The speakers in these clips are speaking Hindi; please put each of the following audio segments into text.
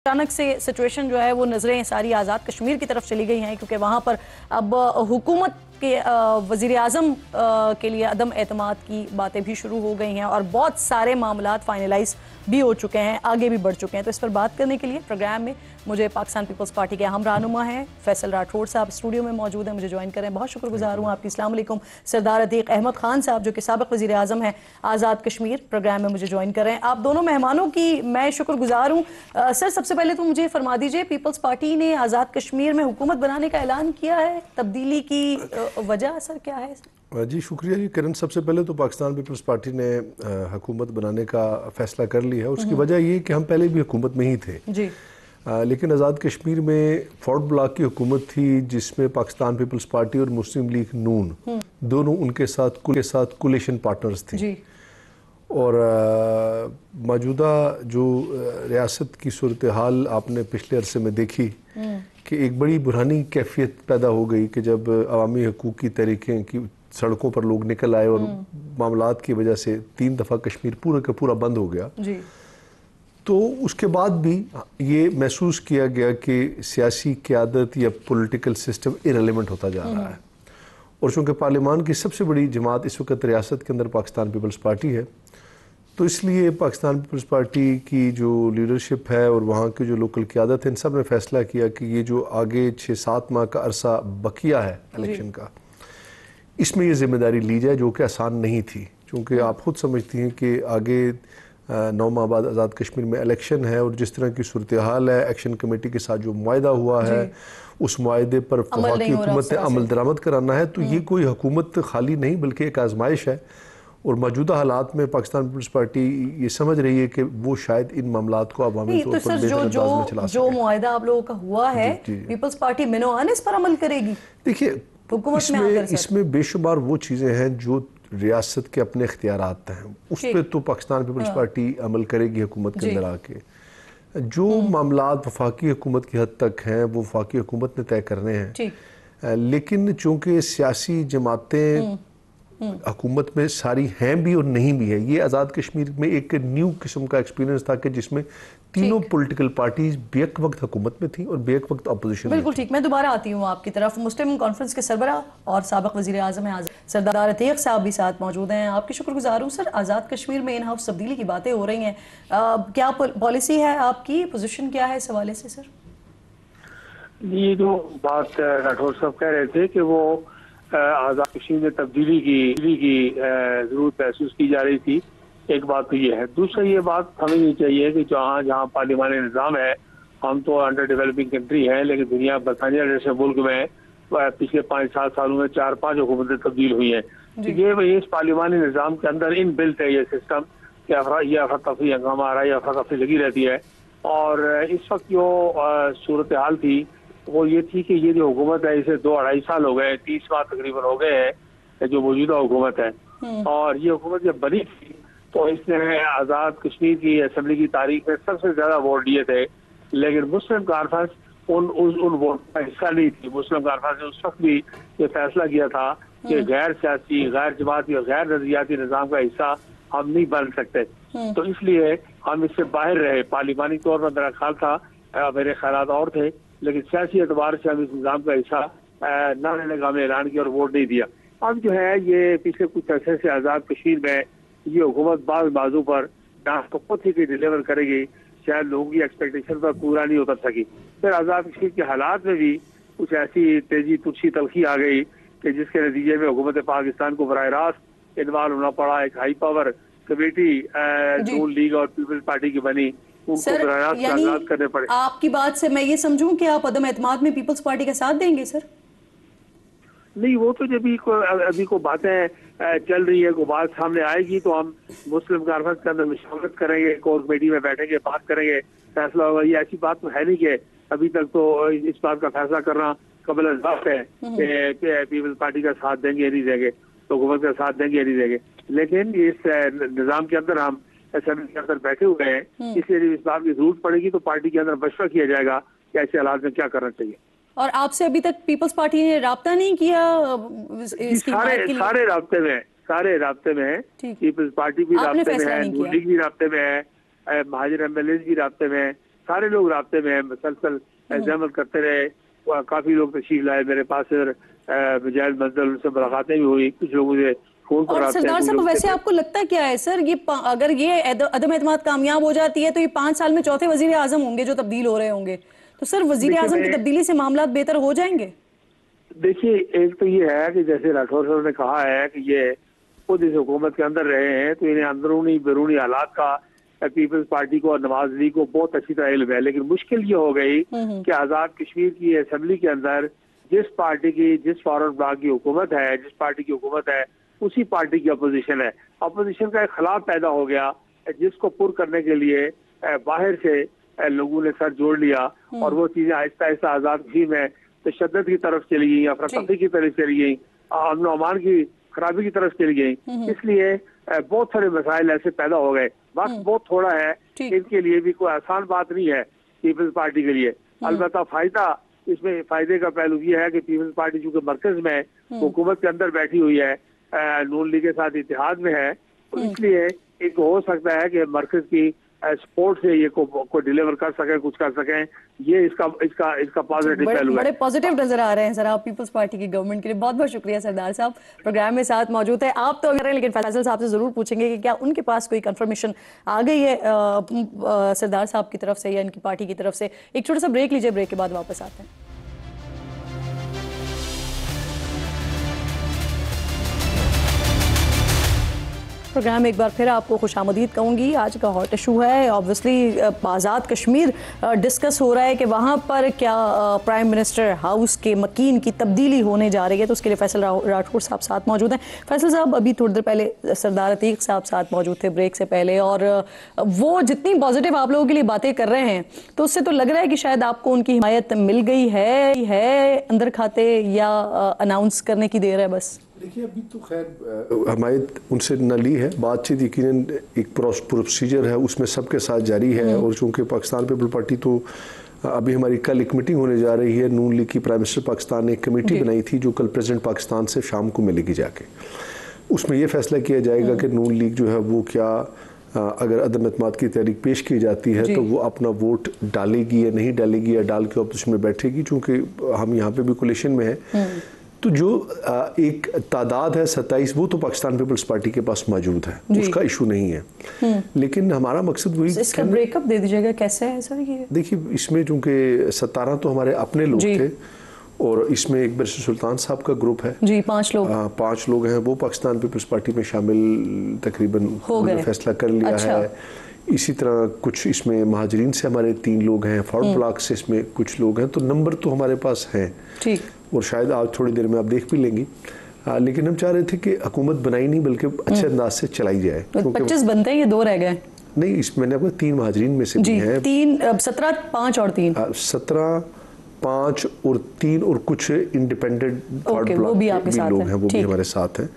अचानक से सिचुएशन जो है वो नजरें सारी आज़ाद कश्मीर की तरफ चली गई हैं, क्योंकि वहाँ पर अब हुकूमत के वज़ीर आज़म के लिए अदम एतमाद की बातें भी शुरू हो गई हैं और बहुत सारे मामलात फाइनलाइज भी हो चुके हैं, आगे भी बढ़ चुके हैं। तो इस पर बात करने के लिए प्रोग्राम में मुझे पाकिस्तान पीपल्स पार्टी के अहम रहनुमा हैं फैसल राठौड़ साहब स्टूडियो में मौजूद हैं, मुझे ज्वाइन करें। बहुत शुक्रगुजार हूँ आपकी। अस्सलाम वालेकुम। सरदार अतीक अहमद खान साहब जो कि साबिक़ वज़ीर आज़म हैं आज़ाद कश्मीर, प्रोग्राम में मुझे ज्वाइन करें। आप दोनों मेहमानों की मैं शुक्रगुजार हूँ। सर, सबसे पहले तो मुझे फरमा दीजिए, पीपल्स पार्टी ने आज़ाद कश्मीर में हुकूमत बनाने का ऐलान किया है, तब्दीली की वजह सर क्या है? जी शुक्रिया जी किरण। सबसे पहले तो पाकिस्तान पीपल्स पार्टी ने हुकूमत बनाने का फैसला कर लिया है। उसकी वजह ये कि हम पहले भी हुकूमत में ही थे जी। लेकिन आज़ाद कश्मीर में फोर्थ ब्लॉक की हुकूमत थी जिसमें पाकिस्तान पीपल्स पार्टी और मुस्लिम लीग नून दोनों उनके साथ कुलेशन पार्टनर्स थे जी। और मौजूदा जो रियासत की सूरत हाल आपने पिछले अरसे में देखी कि एक बड़ी बुरहानी कैफियत पैदा हो गई कि जब अवामी हकूक़ की तहरीकें की सड़कों पर लोग निकल आए और मामलात की वजह से 3 दफ़ा कश्मीर पूरा का पूरा बंद हो गया जी। तो उसके बाद भी ये महसूस किया गया कि सियासी क़यादत या पॉलिटिकल सिस्टम इरेलेवेंट होता जा रहा है। और चूँकि पार्लियामान की सबसे बड़ी जमात इस वक्त रियासत के अंदर पाकिस्तान पीपल्स पार्टी है, तो इसलिए पाकिस्तान पीपल्स पार्टी की जो लीडरशिप है और वहाँ की जो लोकल क़यादत है, इन सब ने फैसला किया कि ये जो आगे 6-7 माह का अरसा बकिया है इलेक्शन का, इसमें ये जिम्मेदारी ली जाए, जो कि आसान नहीं थी। क्योंकि आप खुद समझती हैं कि आगे 9 माह बाद आज़ाद कश्मीर में इलेक्शन है और जिस तरह की सूरत हाल है, एक्शन कमेटी के साथ जो मुआहदा हुआ है उस मुआहदे पर वफाकी हुकूमत ने अमल दरामद कराना है। तो ये कोई हुकूमत खाली नहीं बल्कि एक आजमाइश है। और मौजूदा हालात में पाकिस्तान पीपल्स पार्टी ये समझ रही है कि वो शायद इन मामलात को अवामी तौर पर बेहतर अंदाज में चला सके। जो मुआहदा आप लोगों का हुआ है, पीपल्स पार्टी मिनोअन इस पर अमल करेगी? देखिए, इसमें बेशुमार वो चीज़ें हैं जो रियासत के अपने इख्तियारात हैं, उस पर तो पाकिस्तान पीपल्स पार्टी अमल करेगी हुकूमत के अंदर आके। जो मामलात वफाकी हुकूमत की हद तक हैं वो वफाकी हुकूमत ने तय करने हैं। लेकिन चूँकि सियासी जमातें हुकूमत में सारी हैं भी और नहीं भी है, ये आज़ाद कश्मीर में एक न्यू किस्म का एक्सपीरियंस था कि जिसमें तीनों पॉलिटिकल पार्टीज बेक वक्त हुकूमत में थी और बेक वक्त अपोजिशन में। बिल्कुल ठीक। मैं दोबारा आती हूँ आपकी तरफ। मुस्लिम कॉन्फ्रेंस के सरबराह और साबिक़ वज़ीर आज़म हैं सरदार अतीक साहब भी साथ मौजूद हैं। आपकी शुक्रगुजार हूँ। सर, आज़ाद कश्मीर में इन हाउस तब्दीली की बातें हो रही हैं, क्या पॉलिसी है आपकी, पोजीशन क्या है इस हवाले से? सर, ये जो बात राठौर साहब कह रहे थे कि वो आज़ाद कश्मीर में तब्दीली की जरूरत महसूस की जा रही थी, एक बात तो ये है। दूसरा ये बात समझनी चाहिए कि जहाँ पार्लिमानी निज़ाम है, हम तो अंडर डेवलपिंग कंट्री हैं, लेकिन दुनिया बरतानिया जैसे मुल्क में पिछले 5-7 सालों में 4-5 हुकूमतें तब्दील हुई हैं। ये इस पार्लिमानी निज़ाम के अंदर इन बिल्ट है ये सिस्टम कि ये अफरा-तफरी हंगामा आ रहा है, ये अफरा-तफरी लगी रहती है। और इस वक्त जो सूरत हाल थी वो ये थी कि ये जो हुकूमत है इसे 2-2.5 साल हो गए, 30 माह तकरीबन हो गए हैं जो मौजूदा हुकूमत है। और ये हुकूमत जब बनी थी तो इसने आज़ाद कश्मीर की असम्बली की तारीख में सबसे ज्यादा वोट दिए थे, लेकिन मुस्लिम कॉन्फ्रेंस उन वोट का हिस्सा नहीं थी। मुस्लिम कॉन्फ्रेंस ने उस वक्त भी ये फैसला किया था कि गैर सियासी, गैर जमाती और गैर नजरियाती निज़ाम का हिस्सा हम नहीं बन सकते। तो इसलिए हम इससे बाहर रहे। पार्लिमानी तौर पर मेरा ख्याल था, मेरे ख्याल और थे, लेकिन सियासी एतबार से हम इस निज़ाम का हिस्सा न रहने का हमने ऐलान किया और वोट नहीं दिया। अब जो है ये पिछले कुछ अर्से से आज़ाद कश्मीर में ये हुकूमत बाज़ बाजू पर डांस तो खुद ही डिलीवर करेगी, शायद लोगों की एक्सपेक्टेशन पर पूरा नहीं उतर सकी। फिर आज़ाद कश्मीर के हालात में भी कुछ ऐसी तेजी तुर्शी तलखी आ गई कि जिसके नतीजे में हुकूमत पाकिस्तान को बराह रास्त इन्वॉल्व होना पड़ा। एक हाई पावर कमेटी नून लीग और पीपल्स पार्टी की बनी, सर, यानी करने पड़े। आपकी बात से मैं ये समझूं कि आप अदम एतमाद में पीपल्स पार्टी का साथ देंगे? सर नहीं, वो तो जब अभी को बातें चल रही है, को बात सामने आएगी तो हम मुस्लिम कॉन्फ्रेंस के अंदर मशवरत करेंगे, कोर कमेटी में बैठेंगे, बात करेंगे, फैसला होगा। ये ऐसी बात तो है नहीं कि अभी तक तो इस बात का फैसला करना कबल वक्त है कि पीपल्स पार्टी का साथ देंगे या नहीं देंगे, तो हुकूमत का साथ देंगे या नहीं देंगे। लेकिन इस निज़ाम के अंदर हम असेंबली के अंदर बैठे हुए हैं, इसलिए इस बात की जरूरत पड़ेगी तो पार्टी के अंदर मशवरा किया जाएगा कि ऐसे हालात में क्या करना चाहिए। और आपसे अभी तक पीपल्स पार्टी ने राब्ता नहीं किया? सारे राब्ते में है, पीपल्स पार्टी भी राब्ते में है, नून लीग भी राब्ते में है, महाजर एमएलए भी राब्ते में है, सारे लोग राब्ते में हैं, मुसलसल एग्जामत करते रहे, काफी लोग तशरीफ लाए मेरे पास, मुजाहिद मंजल उनसे मुलाकातें भी हुई, कुछ लोगों से फोन पर। और सरदार साहब वैसे आपको लगता क्या है सर, ये अगर ये अदम एतमाद कामयाब हो जाती है तो ये 5 साल में चौथे वजीर आजम होंगे जो तब्दील हो रहे होंगे, तो सर वजीर आजम की तब्दीली से मामला बेहतर हो जाएंगे? देखिए, एक तो ये है कि जैसे राठौर साहब ने कहा है कि ये खुद इस हुकूमत के अंदर रहे हैं, तो इन्हें अंदरूनी बैरूनी हालात का पीपल्स पार्टी को और नवाज लीग को बहुत अच्छी तरह इल्म है। लेकिन मुश्किल ये हो गई कि आजाद कश्मीर की असेंबली के अंदर जिस पार्टी की, जिस फॉरवर्ड ब्लॉक की हुकूमत है, जिस पार्टी की हुकूमत है, उसी पार्टी की अपोजिशन है। अपोजिशन का एक खिलाफ पैदा हो गया, जिसको पुर करने के लिए बाहर से लोगों ने सर जोड़ लिया और वो चीजें आहिस्ता आहिस्ता आजाद कश्मीर में तशद्दुद की तरफ चली गई, अफरा-तफरी की तरफ चली गई, अमन और अमान की खराबी की तरफ चली गई। इसलिए बहुत सारे मसाइल ऐसे पैदा हो गए। वक्त बहुत थोड़ा है, इनके लिए भी कोई आसान बात नहीं है पीपल्स पार्टी के लिए। अलबत्ता फायदा, इसमें फायदे का पहलू ये है कि पीपल्स पार्टी चूंकि मरकज में हुकूमत के अंदर बैठी हुई है, नून लीग के साथ इत्तेहाद में है, तो इसलिए एक हो सकता है कि मरकज की सपोर्ट से ये को डिलीवर कर सके, कुछ कर सकें। ये इसका पॉजिटिव पहलू है। बड़े पॉजिटिव नजर आ रहे हैं सर आप पीपल्स पार्टी की गवर्नमेंट के लिए। बहुत बहुत शुक्रिया सरदार साहब, प्रोग्राम में साथ मौजूद है। आप तो अगर हैं, लेकिन फैसल साहब से जरूर पूछेंगे कि क्या उनके पास कोई कंफर्मेशन आ गई है सरदार साहब की तरफ से या इनकी पार्टी की तरफ से। एक छोटा सा ब्रेक लीजिए, ब्रेक के बाद वापस आते हैं। प्रोग्राम एक बार फिर आपको खुशामदीद कहूँगी। आज का हॉट इशू है ऑब्वियसली आज़ाद कश्मीर डिस्कस हो रहा है कि वहाँ पर क्या प्राइम मिनिस्टर हाउस के मकीन की तब्दीली होने जा रही है, तो उसके लिए फैसल राठौर साहब साथ मौजूद हैं। फैसल साहब, अभी थोड़ी देर पहले सरदार अतीक साहब साथ मौजूद थे ब्रेक से पहले, और वो जितनी पॉजिटिव आप लोगों के लिए बातें कर रहे हैं तो उससे तो लग रहा है कि शायद आपको उनकी हिमायत मिल गई है अंदर खाते, या अनाउंस करने की देर है बस। देखिए, अभी तो खैर हिमायत उनसे न ली है, बातचीत यकीनन एक प्रोसीजर है, उसमें सबके साथ जारी है। और चूंकि पाकिस्तान पीपल्स पार्टी तो अभी हमारी कल एक मीटिंग होने जा रही है, नून लीग की प्राइम मिनिस्टर पाकिस्तान ने एक कमेटी बनाई थी जो कल प्रेसिडेंट पाकिस्तान से शाम को मिलेगी जाके। उसमें यह फैसला किया जाएगा कि नून लीग जो है वो क्या, अगर अदम एतमाद की तहरीक पेश की जाती है तो वो अपना वोट डालेगी या नहीं डालेगी, या डाल के अपोजिशन में बैठेगी। चूँकि हम यहाँ पे भी कोलिशन में है, तो जो एक तादाद है 27, वो तो पाकिस्तान पीपल्स पार्टी के पास मौजूद है, उसका इशू नहीं है। लेकिन हमारा मकसद वही, इसका ब्रेकअप दे दीजिएगा कैसे है सर ये? देखिए, इसमें चूंकि 17 तो हमारे अपने लोग थे, और इसमें एक बैरिस्टर सुल्तान साहब का ग्रुप है जी, 5 लोग। 5 लोग हैं, वो पाकिस्तान पीपल्स पार्टी में शामिल तकरीबन फैसला कर लिया है। इसी तरह कुछ इसमें महाजरीन से हमारे 3 लोग हैं, फॉरवर्ड ब्लॉक से इसमें कुछ लोग हैं, तो नंबर तो हमारे पास हैं। ठीक, और शायद आज थोड़ी देर में आप देख भी लेंगी। लेकिन हम चाह रहे थे कि हुकूमत बनाई नहीं बल्कि अच्छे अंदाज से चलाई जाए। 25 बनते हैं, ये 2 रह गए। नहीं, इसमें मैंने आपको 3 महाजरीन में से भी हैं। 17, 5 और 3। 17, 5 और 3 और कुछ इंडिपेंडेंट ब्लॉक लोग हैं, वो भी हमारे साथ हैं।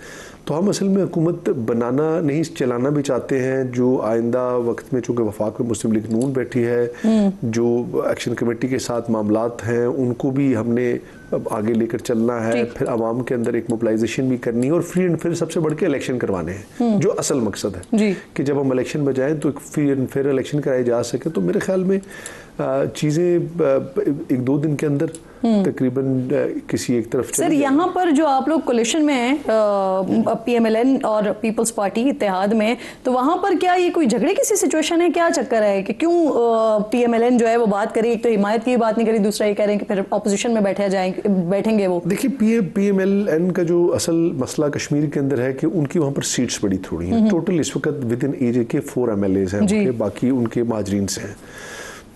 तो हम असल में हुकूमत बनाना नहीं, चलाना भी चाहते हैं। जो आइंदा वक्त में चूँकि वफाक में मुस्लिम लीग नून बैठी है, जो एक्शन कमेटी के साथ मामलात हैं उनको भी हमने आगे लेकर चलना है। फिर आवाम के अंदर एक मोबिलाइजेशन भी करनी है, और फ्री एंड फेयर सबसे बढ़ के इलेक्शन करवाने हैं, जो असल मकसद है कि जब हम इलेक्शन में जाएँ तो एक फ्री एंड फेयर इलेक्शन कराए जा सके। तो मेरे ख्याल में चीज़ें 1-2 दिन के अंदर तकरीबन किसी एक तरफ। सर, यहाँ पर जो आप लोग कोलिशन में हैं, PMLN और पीपल्स पार्टी इत्तेहाद में, तो वहाँ पर क्या ये कोई झगड़े की सी सिचुएशन है, क्या चक्कर है कि क्यों PMLN जो है वो बात करी, एक तो हिमायत की बात नहीं करी, दूसरा ये कह रहे हैं कि फिर अपोजिशन में बैठेंगे वो। देखिए, PMLN का जो असल मसला कश्मीर के अंदर है कि उनकी वहाँ पर सीट्स बड़ी थोड़ी हैं। टोटल इस वक्त विद इन एज के 4 MLAs हैं, बाकी उनके महाजरीन से हैं।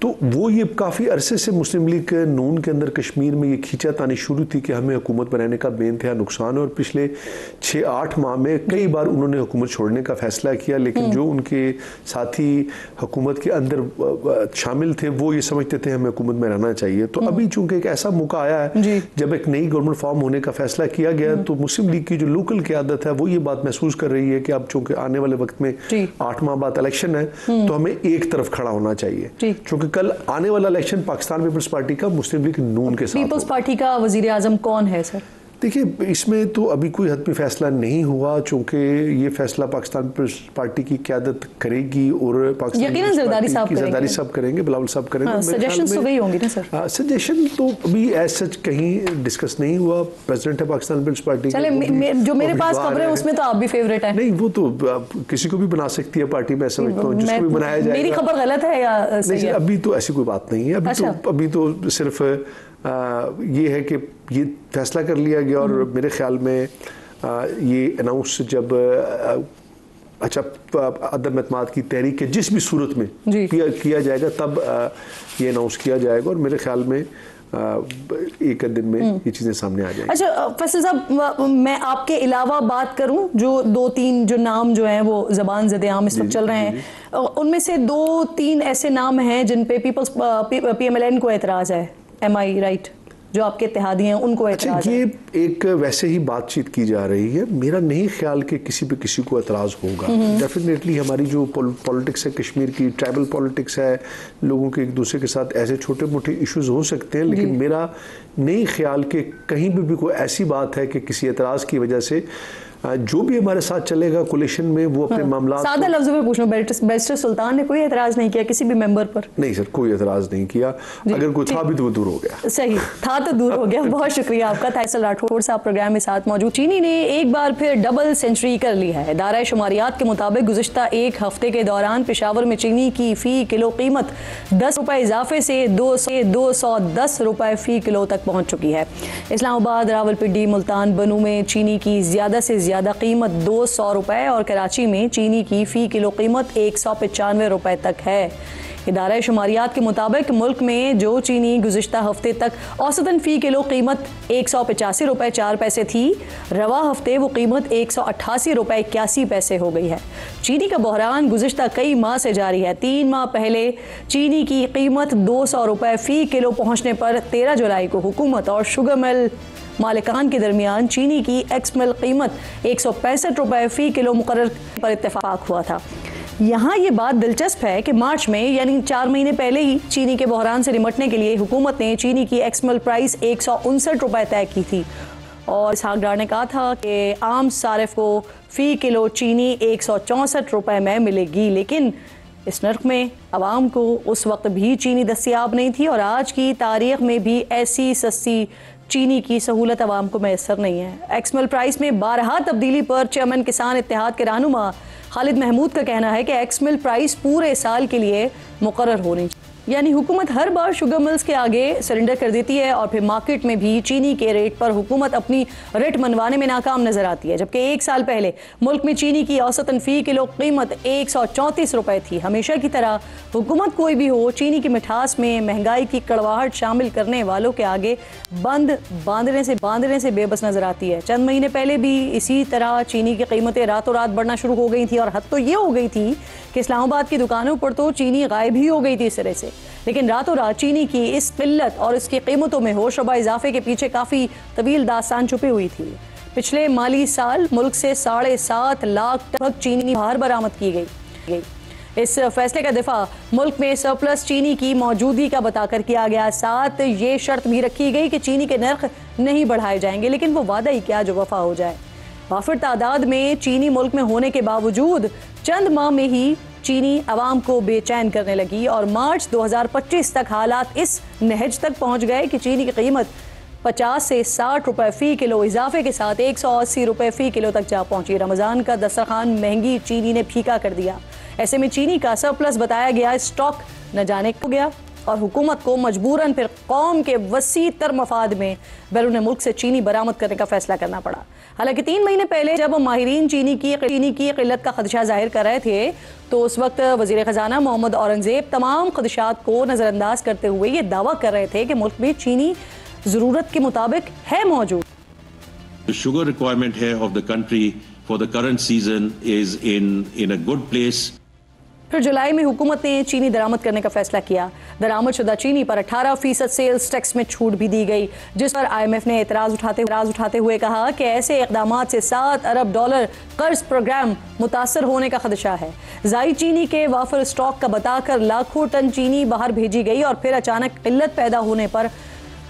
तो वो ये काफ़ी अरसे से मुस्लिम लीग नून के अंदर कश्मीर में ये खींचातानी शुरू थी कि हमें हुकूमत बनाने का बेइंतहा नुकसान है, और पिछले 6-8 माह में कई बार उन्होंने हुकूमत छोड़ने का फैसला किया। लेकिन जो उनके साथी हुकूमत के अंदर शामिल थे वो ये समझते थे हमें हुकूमत में रहना चाहिए। तो अभी चूंकि एक ऐसा मौका आया है जब एक नई गवर्नमेंट फॉर्म होने का फैसला किया गया, तो मुस्लिम लीग की जो लोकल क़यादत है वो ये बात महसूस कर रही है कि अब चूंकि आने वाले वक्त में 8 माह बाद इलेक्शन है, तो हमें एक तरफ खड़ा होना चाहिए। क्योंकि कल आने वाला इलेक्शन पाकिस्तान पीपल्स पार्टी का मुस्लिम लीग नून के साथ। पीपल्स पार्टी का वजीर आजम कौन है सर? देखिए, इसमें तो अभी कोई हतमी फैसला नहीं हुआ, चूंकि ये फैसला पाकिस्तान पीपल्स पार्टी की क़यादत करेगी और पाकिस्तान की ज़रदारी साहब करेंगे, बिलावल साहब करेंगे। सजेशंस तो वही होंगी ना सर? सजेशन तो अभी ऐसा कहीं डिस्कस नहीं हुआ। प्रेसिडेंट है पाकिस्तान पीपल्स पार्टी, जो मेरे पास खबर है उसमें तो आप भी फेवरेट है। नहीं, वो तो किसी को भी बना सकती है पार्टी, मैं समझता हूँ, जिसको भी बनाया जाएगा। मेरी खबर गलत है या सही है? अभी तो ऐसी कोई बात नहीं है। अभी तो सिर्फ ये है कि ये फैसला कर लिया गया और मेरे ख्याल में ये अनाउंस जब अच्छा अदम एतमाद की तहरीक के जिस भी सूरत में किया जाएगा तब ये अनाउंस किया जाएगा और मेरे ख्याल में एक दिन में ये चीज़ें सामने आ जाएंगी। अच्छा फैसल साहब, मैं आपके अलावा बात करूं, जो 2-3 जो नाम जो हैं वो ज़बान ज़द आम इस वक्त चल रहे हैं, उनमें से 2-3 ऐसे नाम हैं जिन पे पीपल्स PMLN को एतराज़ है। एम आई राइट? जो आपके इत्तेहादी हैं उनको एतराज़ है। ये एक वैसे ही बातचीत की जा रही है। मेरा नहीं ख्याल कि किसी पे किसी को एतराज़ होगा। डेफिनेटली हमारी जो पॉलिटिक्स है कश्मीर की, ट्राइबल पॉलिटिक्स है, लोगों के एक दूसरे के साथ ऐसे छोटे मोटे इश्यूज हो सकते हैं, लेकिन मेरा नहीं ख्याल कि कहीं भी कोई ऐसी बात है कि किसी एतराज़ की वजह से जो भी हमारे साथ चलेगा कोलिशन में वो अपने मामला। सादा लफ्ज़ों में पूछ लो, बैरिस्टर सुल्तान ने कोई एतराज़ नहीं किया किसी भी मेंबर पर? नहीं सर, कोई एतराज़ नहीं किया। अगर कोई था भी तो वो दूर हो गया। सही था तो दूर हो गया। बहुत शुक्रिया आपका। फैसल राठौर साहब प्रोग्राम में साथ मौजूद। चीनी ने एक बार फिर डबल सेंचुरी कर ली है। इदारा शुमारियात के मुताबिक गुज़िश्ता एक हफ्ते के दौरान पेशावर में चीनी की फ़ी किलो कीमत 10 रुपये इजाफे से 210 रुपये फ़ी किलो तक पहुँच चुकी है। इस्लामाबाद, रावलपिंडी, मुल्तान, बनू में चीनी की ज़्यादा से ज़्यादा कीमत 200 रुपये और कराची में चीनी की फ़ी किलो कीमत 195 रुपये तक है। इदारा शुमारियात के मुताबिक मुल्क में जो चीनी गुज़िश्ता हफ्ते तक औसतन फ़ी किलो कीमत 185 रुपये 4 पैसे थी, रवा हफ्ते वो कीमत 188 रुपये 81 पैसे हो गई है। चीनी का बहरान गुज़िश्ता कई माह से जारी है। 3 माह पहले चीनी की कीमत 200 रुपये फ़ी किलो पहुँचने पर 13 जुलाई को हुकूमत और शुगर मिल मालिकान के दरमियान चीनी की एक्समिल कीमत 165 रुपये फ़ी किलो मुकर्रर पर इत्तेफाक हुआ था। यहाँ ये बात दिलचस्प है कि मार्च में यानी 4 महीने पहले ही चीनी के बहरान से निपटने के लिए हुकूमत ने चीनी की एक्समिल प्राइस 159 रुपये तय की थी और इसहाक डार ने कहा था कि आम सारिफ को फ़ी किलो चीनी 164 रुपये में मिलेगी, लेकिन इस नर्ख में आवाम को उस वक्त भी चीनी दस्तियाब नहीं थी और आज की तारीख में भी ऐसी सस्ती चीनी की सहूलत आवाम को मैसर नहीं है। एक्समिल प्राइस में 12 तब्दीली पर चेयरमैन किसान इत्तेहाद के रहनुमा खालिद महमूद का कहना है कि एक्समिल प्राइस पूरे साल के लिए मुकर्रर होनी चाहिए। यानी हुकूमत हर बार शुगर मिल्स के आगे सरेंडर कर देती है और फिर मार्केट में भी चीनी के रेट पर हुकूमत अपनी रेट मनवाने में नाकाम नजर आती है, जबकि 1 साल पहले मुल्क में चीनी की औसतन फ़ी किलो कीमत 134 रुपये थी। हमेशा की तरह हुकूमत कोई भी हो, चीनी की मिठास में महंगाई की कड़वाहट शामिल करने वालों के आगे बांधने से बेबस नजर आती है। चंद महीने पहले भी इसी तरह चीनी की कीमतें रातों रात बढ़ना शुरू हो गई थी और हद तो ये हो गई थी कि इस्लामाबाद की दुकानों पर तो चीनी गायब ही हो गई थी इस तरह से। लेकिन रातों रात चीनी की इस किल्लत और इसकी कीमतों में होशरबा इजाफे के पीछे काफ़ी तवील दास्तान छुपी हुई थी। पिछले माली साल मुल्क से 7.5 लाख टन चीनी बाहर बरामद की गई। इस फैसले का दिफा मुल्क में सरप्लस चीनी की मौजूदगी का बताकर किया गया। साथ ये शर्त भी रखी गई कि चीनी के नर्ख नहीं बढ़ाए जाएंगे, लेकिन वो वादा ही क्या जो वफा हो जाए। वाफिर तादाद में चीनी मुल्क में होने के बावजूद चंद माह में ही चीनी आवाम को बेचैन करने लगी और मार्च 2025 तक हालात इस नहज तक पहुंच गए कि चीनी की कीमत 50 से 60 रुपये फ़ी किलो इजाफे के साथ 180 रुपये फ़ी किलो तक जा पहुंची। रमज़ान का दस्तरखान महंगी चीनी ने फीका कर दिया। ऐसे में चीनी का सरप्लस बताया गया स्टॉक न जाने हो गया और हुकूमत को मजबूरन फिर कौम के वसी तर मफाद में बैरून मुल्क से चीनी बरामद करने का फैसला करना पड़ा। हालांकि 3 महीने पहले जब माहिरीन चीनी की किल्लत का खदशा जाहिर कर रहे थे तो उस वक्त वज़ीर ख़जाना मोहम्मद औरंगज़ेब तमाम खदशात को नज़रअंदाज करते हुए ये दावा कर रहे थे कि मुल्क में चीनी ज़रूरत के मुताबिक है मौजूद। The sugar requirement here of the country for the current season is in a good place. फिर जुलाई में हुकूमत ने चीनी दरामद करने का फैसला किया। दरामदशुदा चीनी पर 18% सेल्स टैक्स में छूट भी दी गई, जिस पर IMF ने एतराज़ उठाते हुए कहा कि ऐसे इक़दाम से $7 अरब कर्ज प्रोग्राम मुतासर होने का खदशा है। जाई चीनी के वाफर स्टॉक का बताकर लाखों टन चीनी बाहर भेजी गई और फिर अचानक किल्लत पैदा होने पर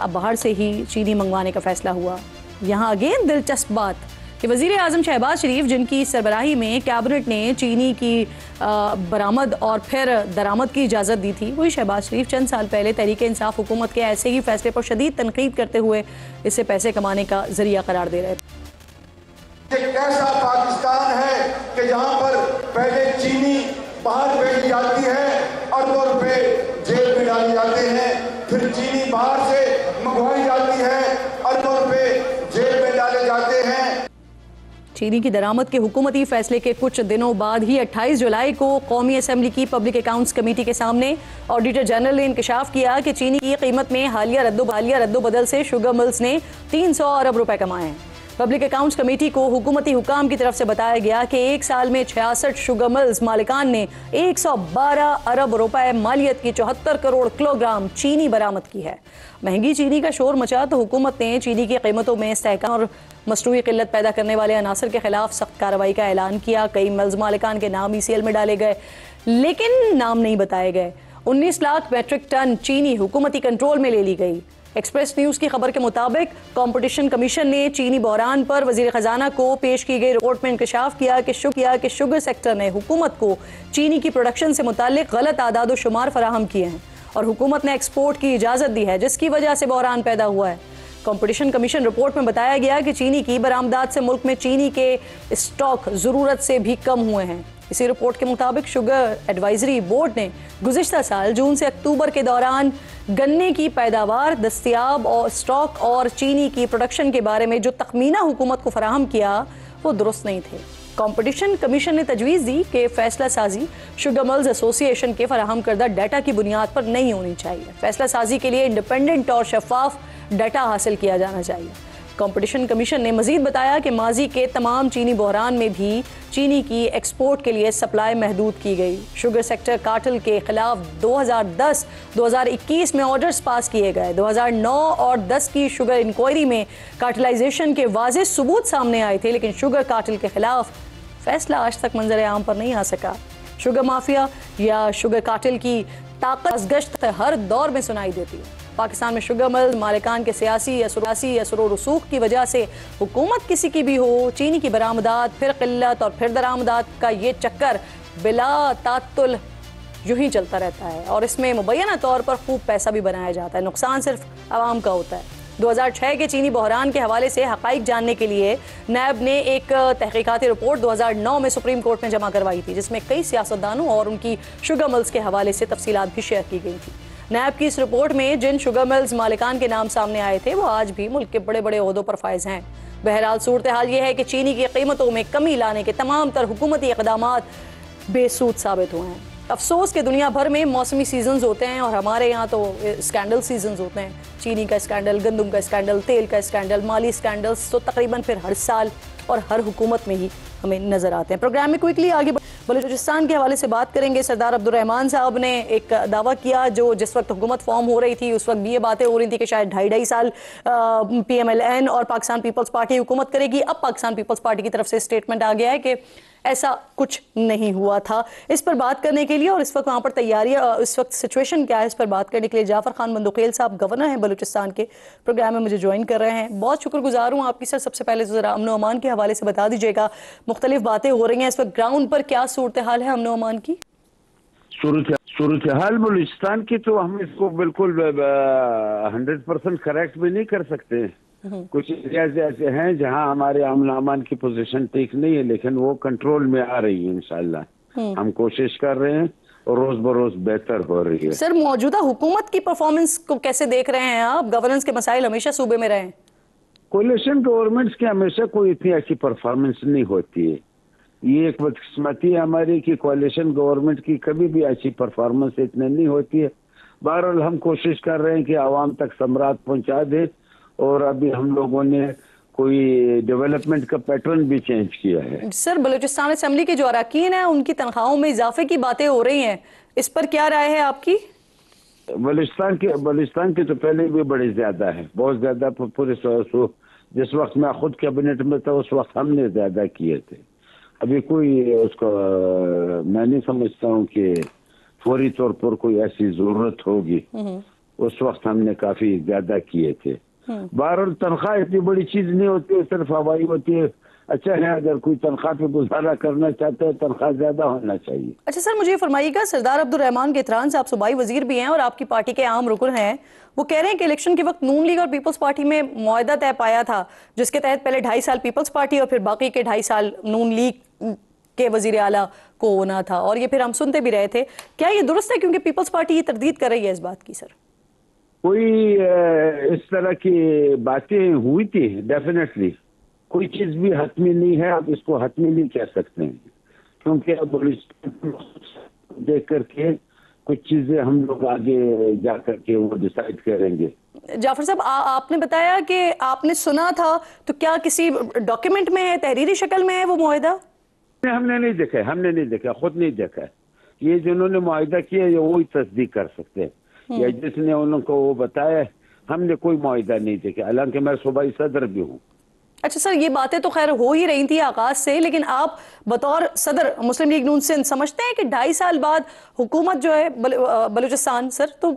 अब बाहर से ही चीनी मंगवाने का फैसला हुआ। यहाँ अगेन दिलचस्प बात कि वजीर आजम शहबाज शरीफ, जिनकी सरबराही में कैबिनेट ने चीनी की बरामद और फिर दरामद की इजाज़त दी थी, वही शहबाज शरीफ चंद साल पहले तहरीक इंसाफ हुकूमत के ऐसे ही फैसले पर शदीद तनकीद करते हुए इसे पैसे कमाने का जरिया करार दे रहे थे। एक ऐसा पाकिस्तान है कि जहाँ पर पहले चीनी बाहर भेजी जाती है और 2 रुपए जेब में डाले जाते हैं, फिर चीनी बाहर से मंगवाई जाती है और 2 रुपए जेब में डाले जाते हैं। चीनी की दरामद के हुकूमती फैसले के कुछ दिनों बाद ही 28 जुलाई को कौमी असम्बली की पब्लिक अकाउंट्स कमेटी के सामने ऑडिटर जनरल ने इंकशाफ किया कि चीनी की कीमत में हालिया रद्दोबदल से शुगर मिल्स ने 300 अरब रुपए कमाए हैं। पब्लिक अकाउंट्स कमेटी को हुकूमती हुकाम की तरफ से बताया गया कि एक साल में 66 शुगर मिल्स मालिकान ने 112 अरब रुपए मालियत की 74 करोड़ किलोग्राम चीनी बरामद की है। महंगी चीनी का शोर मचा तो हुकूमत ने चीनी की कीमतों में इस्तेहकाम और मसनूई किल्लत पैदा करने वाले अनासर के खिलाफ सख्त कार्रवाई का ऐलान किया। कई मिल्स मालिकान के नाम ECL में डाले गए, लेकिन नाम नहीं बताए गए। 19 लाख मैट्रिक टन चीनी हुकूमती कंट्रोल में ले ली गई। एक्सप्रेस न्यूज की खबर के मुताबिक कंपटीशन कमीशन ने चीनी बहरान पर वजीर खजाना को पेश की गई रिपोर्ट में इंकशाफ किया कि शुगर सेक्टर ने हुकूमत को चीनी की प्रोडक्शन से मुताल्लिक गलत आदाद शुमार फराहम किए हैं और हुकूमत ने एक्सपोर्ट की इजाजत दी है, जिसकी वजह से बहरान पैदा हुआ है। कंपटीशन कमीशन रिपोर्ट में बताया गया कि चीनी की बरामदात से मुल्क में चीनी के स्टॉक जरूरत से भी कम हुए हैं। इसी रिपोर्ट के मुताबिक शुगर एडवाइजरी बोर्ड ने गुज़िश्ता साल जून से अक्टूबर के दौरान गन्ने की पैदावार, दस्तयाब और स्टॉक और चीनी की प्रोडक्शन के बारे में जो तखमीना हुकूमत को फराहम किया वो दुरुस्त नहीं थे। कंपटीशन कमीशन ने तजवीज़ दी कि फैसला साजी शुगर मिल्स एसोसिएशन के फराहम करदा डाटा की बुनियाद पर नहीं होनी चाहिए। फैसला साजी के लिए इंडिपेंडेंट और शफाफ डाटा हासिल किया जाना चाहिए। कंपटीशन कमीशन ने मजीद बताया कि माजी के तमाम चीनी बहरान में भी चीनी की एक्सपोर्ट के लिए सप्लाई महदूद की गई। शुगर सेक्टर कार्टेल के खिलाफ 2010-2021 में ऑर्डर्स पास किए गए। 2009 और 10 की शुगर इंक्वायरी में कार्टेलाइजेशन के वाज़ेह सबूत सामने आए थे, लेकिन शुगर कार्टेल के खिलाफ फैसला आज तक मंजर आम पर नहीं आ सका। शुगर माफिया या शुगर कार्टेल की ताकत गश्त हर दौर में सुनाई देती है। पाकिस्तान में शुगर मिल मालिकान के सियासी असर रसूख की वजह से हुकूमत किसी की भी हो, चीनी की बरामदात, फिर किल्लत और फिर दरामदात का ये चक्कर बिला तातुल यूं ही चलता रहता है और इसमें मुबैना तौर पर खूब पैसा भी बनाया जाता है। नुकसान सिर्फ आवाम का होता है। 2006 के चीनी बहरान के हवाले से हक़ाइक़ जानने के लिए नैब ने एक तहकीकाती रिपोर्ट 2009 में सुप्रीम कोर्ट में जमा करवाई थी, जिसमें कई सियासतदानों और उनकी शुगर मिल्स के हवाले से तफसीलात भी शेयर की गई थी। नैब की इस रिपोर्ट में जिन शुगर मिल्स मालिकान के नाम सामने आए थे वो आज भी मुल्क के बड़े बड़े ओहदों पर फायज हैं। बहरहाल सूरत हाल ये है कि चीनी की कीमतों में कमी लाने के तमाम तर हुकूमती इक़दामात बेसूद साबित हुए हैं। अफसोस कि दुनिया भर में मौसमी सीजन्स होते हैं और हमारे यहाँ तो स्कैंडल सीजन्स होते हैं। चीनी का स्कैंडल, गंदम का स्कैंडल, तेल का स्कैंडल, माली स्कैंडल्स तो तकरीबन फिर हर साल और हर हुकूमत में ही हमें नजर आते हैं। प्रोग्राम में क्विकली आगे बलूचिस्तान के हवाले से बात करेंगे। सरदार अब्दुर्रहमान साहब ने एक दावा किया, जो जिस वक्त हुकूमत फॉर्म हो रही थी उस वक्त भी ये बातें हो रही थी कि शायद 2.5 साल PMLN और पाकिस्तान पीपल्स पार्टी हुकूमत करेगी। अब पाकिस्तान पीपल्स पार्टी की तरफ से स्टेटमेंट आ गया है कि ऐसा कुछ नहीं हुआ था। इस पर बात करने के लिए और इस वक्त वहाँ पर तैयारियाँ, इस वक्त सिचुएशन क्या है, इस पर बात करने के लिए जाफर खान बंदुखेल साहब गवर्नर हैं बलूचिस्तान के, प्रोग्राम में मुझे ज्वाइन कर रहे हैं। बहुत शुक्रगुजार हूँ आपकी सर। सबसे पहले ज़रा अमन अमान के हवाले से बता दीजिएगा, मुख्तलिफ बातें हो रही हैं इस वक्त ग्राउंड पर, क्या सूरत हाल है अमन अमान की? सूरत हाल बलूचिस्तान की तो हम इसको बिल्कुल 100% करेक्ट भी नहीं कर सकते। कुछ एरियाज ऐसे हैं जहां हमारे अमन अमान की पोजीशन ठीक नहीं है, लेकिन वो कंट्रोल में आ रही है इंशाल्लाह। हम कोशिश कर रहे हैं और रोज बरोज बेहतर हो रही है। सर, मौजूदा हुकूमत की परफॉर्मेंस को कैसे देख रहे हैं आप? गवर्नेंस के मसाइल हमेशा सूबे में रहे। कोलिशन गवर्नमेंट्स की हमेशा कोई इतनी अच्छी परफॉर्मेंस नहीं होती है। ये एक बदकिस्मती है हमारी कि कोलिशन गवर्नमेंट की कभी भी अच्छी परफॉर्मेंस इतनी नहीं होती है। बहरहाल हम कोशिश कर रहे हैं कि आवाम तक समरात पहुंचा दे और अभी हम लोगों ने कोई डेवलपमेंट का पैटर्न भी चेंज किया है। सर, बलूचिस्तान असेंबली के जो अरकान हैं उनकी तनख्वाहों में इजाफे की बातें हो रही हैं, इस पर क्या राय है आपकी? बलूचिस्तान की तो पहले भी बड़ी ज्यादा है, बहुत ज्यादा। पूरे जिस वक्त मैं खुद कैबिनेट में था उस वक्त हमने ज्यादा किए थे। अभी कोई उसको मैं नहीं समझता हूँ कि फौरी तौर पर कोई ऐसी जरूरत होगी। उस वक्त हमने काफी ज्यादा किए थे। बहरहाल तनख्वाह इतनी बड़ी चीज नहीं होती है, सिर्फ हवाई होती है। अच्छा है, अगर कोई तनख्वाह पे गुजारा करना चाहते हैं तनख्वाह ज्यादा होना चाहिए। अच्छा सर, मुझे फरमाइएगा, सरदार अब्दुल रहमान गेतरान साहब सूबाई वजीर भी हैं और आपकी पार्टी के आम रुकन हैं, वो कह रहे हैं कि इलेक्शन के वक्त नून लीग और पीपल्स पार्टी में मुआहदा तय पाया था, जिसके तहत पहले 2.5 साल पीपल्स पार्टी और फिर बाकी के 2.5 साल नून लीग के वजीर आला को होना था, और ये फिर हम सुनते भी रहे थे। क्या ये दुरुस्त है, क्योंकि पीपल्स पार्टी ये तरदीद कर रही है इस बात की? सर कोई इस तरह की बातें हुई थी, डेफिनेटली कोई चीज भी हतमी नहीं है, आप इसको हतमी नहीं कह सकते हैं, क्योंकि अब देख करके कुछ चीजें हम लोग आगे जा करके वो डिसाइड करेंगे। जाफर साहब, आपने बताया कि आपने सुना था, तो क्या किसी डॉक्यूमेंट में है, तहरीरी शक्ल में है वो मुआहदा? हमने नहीं देखा, खुद नहीं देखा। ये जिन्होंने मुआहदा किया ये वही तस्दीक कर सकते हैं, या जिसने उनको वो बताया। हमने कोई मुआहदा नहीं देखा, हालांकि मैं सूबाई सदर भी हूँ। अच्छा सर, ये बातें तो खैर हो ही रही थी आगाज से, लेकिन आप बतौर सदर मुस्लिम लीग नून सिंध समझते हैं कि 2.5 साल बाद हुकूमत जो है बलूचिस्तान सर तो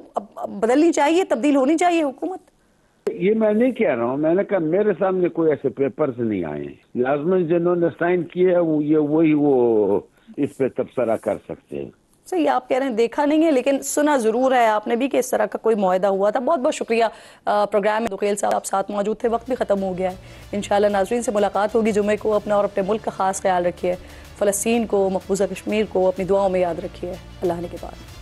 बदलनी चाहिए, तब्दील होनी चाहिए हुकूमत? ये मैं नहीं कह रहा हूँ, मैंने कहा मेरे सामने कोई ऐसे पेपर्स नहीं आए। लाजमन जिन्होंने साइन किए है वही इस पे तबसरा कर सकते हैं। सही आप कह रहे हैं, देखा नहीं है लेकिन सुना जरूर है आपने भी कि इस तरह का कोई मुआहदा हुआ था। बहुत बहुत शुक्रिया। प्रोग्राम में दुखेल साहब आप साथ मौजूद थे, वक्त भी खत्म हो गया है। इंशाल्लाह नाज़रीन से मुलाकात होगी जुमे को। अपना और अपने मुल्क का खास ख्याल रखिए। फ़लस्तीन को, मकबूजा कश्मीर को अपनी दुआओं में याद रखिए। अल्लाह ने के बाद।